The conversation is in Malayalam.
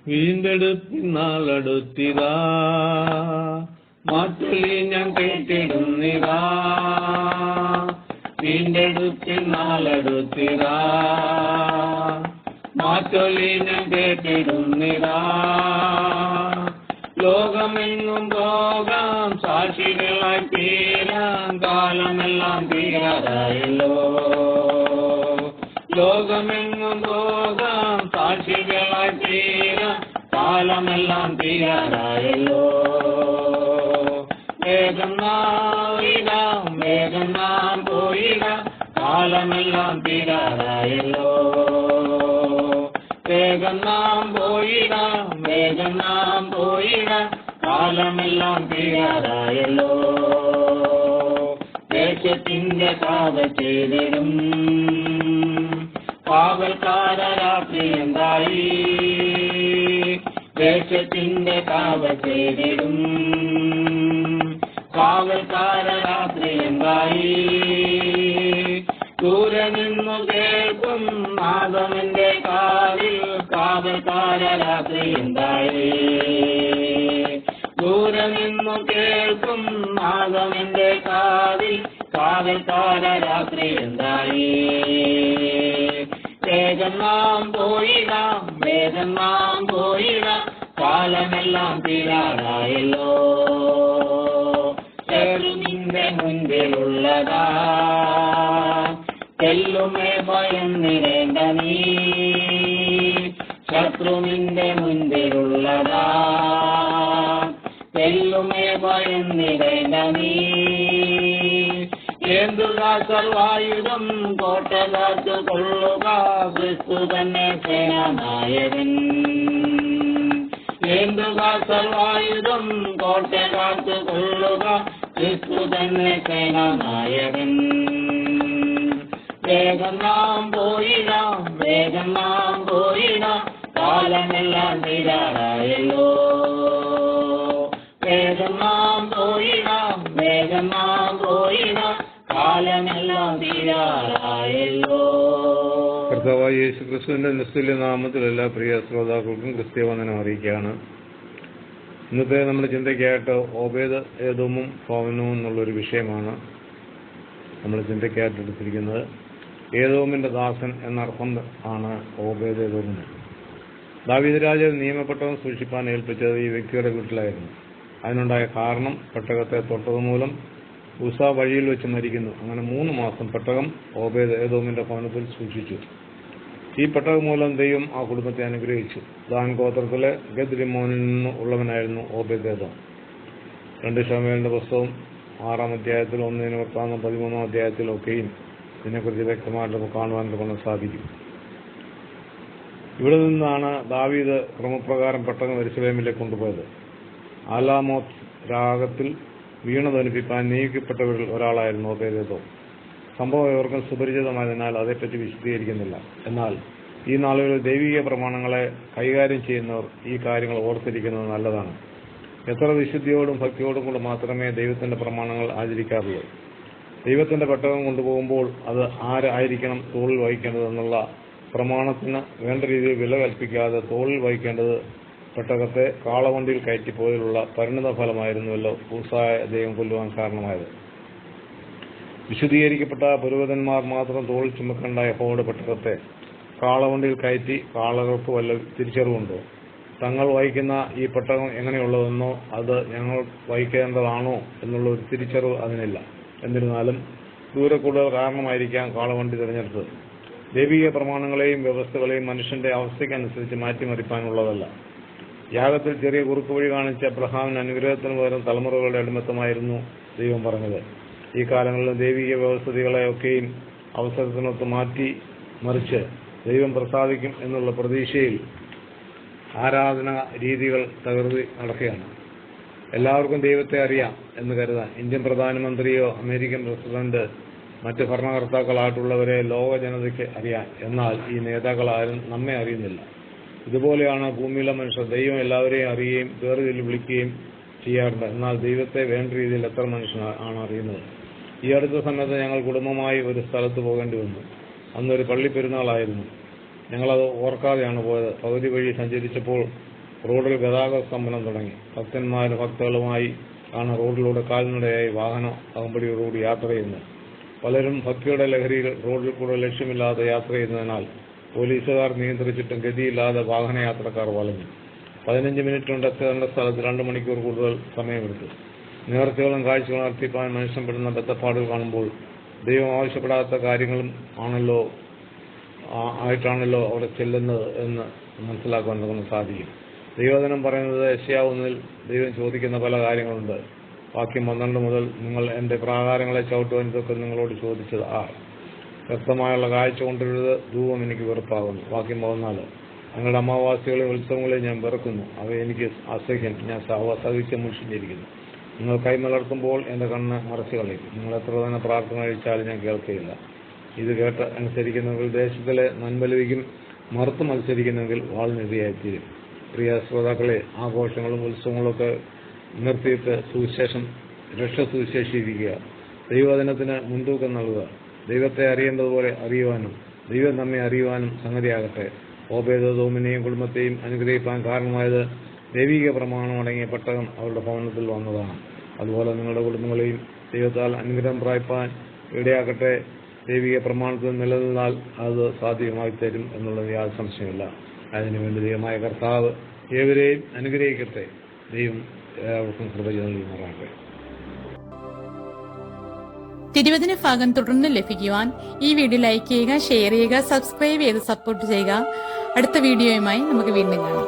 വീണ്ടെടുപ്പിനാളടുത്തിതാ, മാറ്റൊലി ഞാൻ കേട്ടിടുന്നിതാ. വീണ്ടെടുപ്പിനാളടുത്തിതാ, മാറ്റൊലി ഞാൻ കേട്ടിടുന്നിതാ. ലോകമെങ്ങും പോകാം, സാക്ഷികളായി തീരാം, കാലമെല്ലാം തീരാറായല്ലോ. ലോകമെങ്ങും പോകാം, സാക്ഷികളായി തീരാം, കാലമെല്ലാം തീരാറായല്ലോ. വേഗം നാം വേഗം നാം പോയിട, കാലമെല്ലാം തീരാറായല്ലോ. വേഗം നാം പോയിട, വേഗം നാം പോയിട, കാലമെല്ലാം തീരാറായല്ലോ. ദേശത്തിന്റെ കാവൽ ചെയ്തിടും കാവൽക്കാര രാത്രി എന്തായി. ദേശത്തിന്റെ കാവൽ ചെയ്തിടും കാവൽക്കാര രാത്രി എന്തായി. ദൂരെ നിന്നു കേൾക്കും നാദമെന്റെ കാതിൽ, കാവൽക്കാര രാത്രി എന്തായി. ദൂരെ നിന്നു കേൾക്കും നാദമെന്റെ കാതിൽ, കാവൽക്കാര രാത്രി എന്തായി. വേഗം നാം പോയിടാം, വേഗം നാം പോയിടാം, കാലമെല്ലാം തീരാറായല്ലോ. നിന്റെ മുൻപിലുള്ളതാ, തെല്ലുമേ ഭയന്നിടേണ്ട നീ. ശത്രു നിന്റെ മുൻപിലുള്ളതാ, തെല്ലുമേ ഭയന്നിടേണ്ട നീ. ഏന്തുക സർവായുധം, കോട്ട കാത്തു കൊള്ളുക, ക്രിസ്തു തന്നെ സേനാനായകൻ. ഏന്തുക സർവായുധം, കോട്ട കാത്തു കൊള്ളുക, ക്രിസ്തു തന്നെ സേനാനായകൻ. വേഗം നാം പോയിടാം, വേഗം നാം പോയിടാം, കാലമെല്ലാം തീരാറായല്ലോ. വേഗം നാം പോയിടാം, വേഗം നാം പോയിടാം, കാലമെല്ലാം തീരാറായല്ലോ. കർത്താവായ യേശുക്രിസ്തുവിന്റെ നിസ്തുല്യ നാമത്തിൽ എല്ലാ പ്രിയ ശ്രോതാക്കൾക്കും ക്രിസ്ത്യവന്ദനം അറിയിക്കുകയാണ്. ഇന്നത്തെ നമ്മുടെ ചിന്തയ്ക്കായിട്ട് ഓബേദ് ഏദോമും ഭവനവും എന്നുള്ളൊരു വിഷയമാണ് നമ്മൾ ചിന്തയ്ക്കായിട്ട് എടുത്തിരിക്കുന്നത്. ഏദോമിന്റെ ദാസൻ എന്നർത്ഥം ആണ് ഓബേദ് ഏദോമിന്. ദാവീദ് രാജാവ് നിയമപ്പെട്ടവൻ സൂക്ഷിപ്പാൻ ഏൽപ്പിച്ചത് ഈ വ്യക്തിയുടെ വീട്ടിലായിരുന്നു. അതിനുണ്ടായ കാരണം പെട്ടകത്തെ തൊട്ടതുമൂലം ഉസ വഴിയിൽ വെച്ച് മരിക്കുന്നു. അങ്ങനെ 3 മാസം പെട്ടകം ഓബേദ് ഏദോമിന്റെ ഭവനത്തിൽ സൂക്ഷിച്ചു. ഈ പെട്ടകം മൂലം ദൈവം ആ കുടുംബത്തെ അനുഗ്രഹിച്ചു. ദാൻ ഗോത്രത്തിലെ ഗദ്രിമോനിൽ നിന്ന് ഉള്ളവനായിരുന്നു ഓബേദ് ഏദോം. 2 ശമൂവേലിന്റെ പുസ്തകം 6-ാം അധ്യായത്തിൽ, 1 ദിനവൃത്താന്തം 13-ാം അധ്യായത്തിലൊക്കെയും ഇതിനെക്കുറിച്ച് വ്യക്തമായിട്ട് കാണുവാൻ സാധിക്കും. ഇവിടെ നിന്നാണ് ദാവീദ് ക്രമപ്രകാരം പെട്ടകം യെരൂശലേമിലേക്ക് കൊണ്ടുപോയത്. ആലാമോത്ത് രാഗത്തിൽ വീണ ധ്വനിപ്പിക്കാൻ നിയോഗിക്കപ്പെട്ടവരിൽ ഒരാളായിരുന്നു ഓബേദ് ഏദോം. സംഭവം ഇവർക്കും സുപരിചിതമായതിനാൽ അതേപ്പറ്റി വിശദീകരിക്കുന്നില്ല. എന്നാൽ ഈ നാളുകളിൽ ദൈവിക പ്രമാണങ്ങളെ കൈകാര്യം ചെയ്യുന്നവർ ഈ കാര്യങ്ങൾ ഓർത്തിരിക്കുന്നത് നല്ലതാണ്. എത്ര വിശുദ്ധിയോടും ഭക്തിയോടും കൂടെ മാത്രമേ ദൈവത്തിന്റെ പ്രമാണങ്ങൾ ആചരിക്കാറുള്ളൂ. ദൈവത്തിന്റെ പെട്ടകം കൊണ്ടുപോകുമ്പോൾ അത് ആരായിരിക്കണം തോളിൽ വഹിക്കേണ്ടതെന്നുള്ള പ്രമാണത്തിന് വേണ്ട രീതിയിൽ വില കൽപ്പിക്കാതെ തോളിൽ വഹിക്കേണ്ടത് പെട്ടകത്തെ കാളവണ്ടിയിൽ കയറ്റിപ്പോയതിലുള്ള പരിണിത ഫലമായിരുന്നുവല്ലോ ഊസായ ദൈവം കൊല്ലുവാൻ കാരണമായത്. വിശുദ്ധീകരിക്കപ്പെട്ട പുരോഹിതന്മാർ മാത്രം തോളിൽ ചുമക്കേണ്ട യഹോവയുടെ പെട്ടകത്തെ കാളവണ്ടിയിൽ കയറ്റി കാളകൾക്ക് വല്ല തിരിച്ചറിവുണ്ടോ? തങ്ങൾ വഹിക്കുന്ന ഈ പെട്ടകം എങ്ങനെയുള്ളതെന്നോ അത് ഞങ്ങൾ വഹിക്കേണ്ടതാണോ എന്നുള്ള ഒരു തിരിച്ചറിവ് അതിനില്ല. എന്നിരുന്നാലും ദൂരെ കൂടുതൽ കാരണമായിരിക്കാം കാളവണ്ടി തിരഞ്ഞെടുത്തത്. ദൈവിക പ്രമാണങ്ങളെയും വ്യവസ്ഥകളെയും മനുഷ്യന്റെ അവസ്ഥയ്ക്കനുസരിച്ച് മാറ്റിമറിപ്പാനുള്ളതല്ല. യാഗത്തിൽ ചെറിയ കുറുക്കുവഴി കാണിച്ച അബ്രഹാമിന് അനുഗ്രഹത്തിന് പകരം തലമുറകളുടെ അടിമത്തമായിരുന്നു ദൈവം പറഞ്ഞത്. ഈ കാലങ്ങളിൽ ദൈവിക വ്യവസ്ഥകളെയൊക്കെയും അവസരത്തിനൊത്ത് മാറ്റി മറിച്ച് ദൈവം പ്രസാദിക്കും എന്നുള്ള പ്രതീക്ഷയിൽ ആരാധന രീതികൾ തകർത്തി നടക്കുകയാണ്. എല്ലാവർക്കും ദൈവത്തെ അറിയാം എന്ന് കരുതാൻ ഇന്ത്യൻ പ്രധാനമന്ത്രിയോ അമേരിക്കൻ പ്രസിഡന്റ് മറ്റ് ഭരണകർത്താക്കളായിട്ടുള്ളവരെ ലോക ജനതയ്ക്ക് അറിയാം. എന്നാൽ ഈ നേതാക്കളാരും നമ്മെ അറിയുന്നില്ല. ഇതുപോലെയാണ് ഭൂമിയിലെ മനുഷ്യർ. ദൈവം എല്ലാവരെയും അറിയുകയും വേർതിരിച്ച് വിളിക്കുകയും ചെയ്യാറുണ്ട്. എന്നാൽ ദൈവത്തെ വേണ്ട രീതിയിൽ എത്ര മനുഷ്യനാണ് അറിയുന്നത്? ഈ അടുത്ത സമയത്ത് ഞങ്ങൾ കുടുംബമായി ഒരു സ്ഥലത്ത് പോകേണ്ടി വന്നു. അന്നൊരു പള്ളി പെരുന്നാളായിരുന്നു. ഞങ്ങളത് ഓർക്കാതെയാണ് പോയത്. പകുതി വഴി സഞ്ചരിച്ചപ്പോൾ റോഡിൽ ഗതാഗത സ്തംഭനം തുടങ്ങി. ഭക്തന്മാരും ഭക്തകളുമായി ആണ് റോഡിലൂടെ കാൽനടയായി വാഹനം അകമ്പടിയോടുകൂടി യാത്ര ചെയ്യുന്നത്. പലരും ഭക്തിയുടെ ലഹരിയിൽ റോഡിൽ കൂടെ ലക്ഷ്യമില്ലാതെ യാത്ര ചെയ്യുന്നതിനാൽ പോലീസുകാർ നിയന്ത്രിച്ചിട്ടും ഗതിയില്ലാതെ വാഹനയാത്രക്കാർ വളഞ്ഞു. 15 മിനിറ്റ് കൊണ്ട് എത്തേണ്ട സ്ഥലത്ത് 2 മണിക്കൂർ കൂടുതൽ സമയമെടുത്തു. നേർച്ചകളും കാഴ്ചകളും നടത്തിപ്പാൻ മനുഷ്യപ്പെടുന്ന ബദ്ധപ്പാടുകൾ കാണുമ്പോൾ ദൈവം ആവശ്യപ്പെടാത്ത കാര്യങ്ങളും ആയിട്ടാണല്ലോ അവിടെ ചെല്ലുന്നത് എന്ന് മനസ്സിലാക്കാൻ നമുക്ക് സാധിക്കും. ദൈവവചനം പറയുന്നത് യെശയ്യാവിൽ ദൈവം ചോദിക്കുന്ന പല കാര്യങ്ങളുണ്ട്. വാക്യം 12 മുതൽ നിങ്ങൾ എൻ്റെ പ്രാകാരങ്ങളെ ചവിട്ടുവാൻ ഇതൊക്കെ നിങ്ങളോട് ചോദിച്ചത് വ്യക്തമായുള്ള കാഴ്ച കൊണ്ടുവരുന്നത് ധൂപം എനിക്ക് വെറുപ്പാകുന്നു. വാക്യം 14 ഞങ്ങളുടെ അമാവാസികളെയും ഉത്സവങ്ങളെയും ഞാൻ വെറുക്കുന്നു, അവ എനിക്ക് അസഹ്യം, ഞാൻ സഹിച്ച് മുഷിഞ്ഞിരിക്കുന്നു. നിങ്ങൾ കൈമലർത്തുമ്പോൾ എൻ്റെ കണ്ണ് മറച്ചു കളയും. നിങ്ങൾ എത്ര തന്നെ പ്രാർത്ഥന കഴിച്ചാലും ഞാൻ കേൾക്കുകയില്ല. ഇത് കേട്ട് അനുസരിക്കുന്നെങ്കിൽ ദേശത്തിലെ നന്മ ലഭിക്കും, മറുത്ത് മത്സരിക്കുന്നെങ്കിൽ വാളിനെതിയായിത്തീരും. പ്രിയ ശ്രോതാക്കളെ, ആഘോഷങ്ങളും ഉത്സവങ്ങളൊക്കെ നിർത്തിയിട്ട് സുവിശേഷിക്കുക. ദൈവവചനത്തിന് മുൻതൂക്കം നൽകുക. ദൈവത്തെ അറിയേണ്ടതുപോലെ അറിയുവാനും ദൈവം നമ്മെ അറിയുവാനും സംഗതിയാകട്ടെ. ഓബേദോമിനെയും കുടുംബത്തെയും അനുഗ്രഹിക്കാൻ കാരണമായത് ദൈവിക പ്രമാണം അടങ്ങിയ പെട്ടകം അവരുടെ ഭവനത്തിൽ വന്നതാണ്. അതുപോലെ നിങ്ങളുടെ കുടുംബങ്ങളെയും ദൈവത്താൽ അനുഗ്രഹം പ്രാപിപ്പാൻ ഇടയാക്കട്ടെ. ദൈവിക പ്രമാണത്തിൽ നിലനിന്നാൽ അത് സാധ്യമായി തരും എന്നുള്ളത് യാതൊരു സംശയമില്ല. അതിനുവേണ്ടി ദൈവമായ കർത്താവ് ഏവരെയും അനുഗ്രഹിക്കട്ടെ. ദൈവം എല്ലാവർക്കും കൃപ നൽകുമാറാകട്ടെ. തിരുവചന ഭാഗം തുടർന്ന് ലഭിക്കുവാൻ ഈ വീഡിയോ ലൈക്ക് ചെയ്യുക, ഷെയർ ചെയ്യുക, സബ്സ്ക്രൈബ് ചെയ്ത് സപ്പോർട്ട് ചെയ്യുക. അടുത്ത വീഡിയോയുമായി നമുക്ക് വീണ്ടും കാണാം.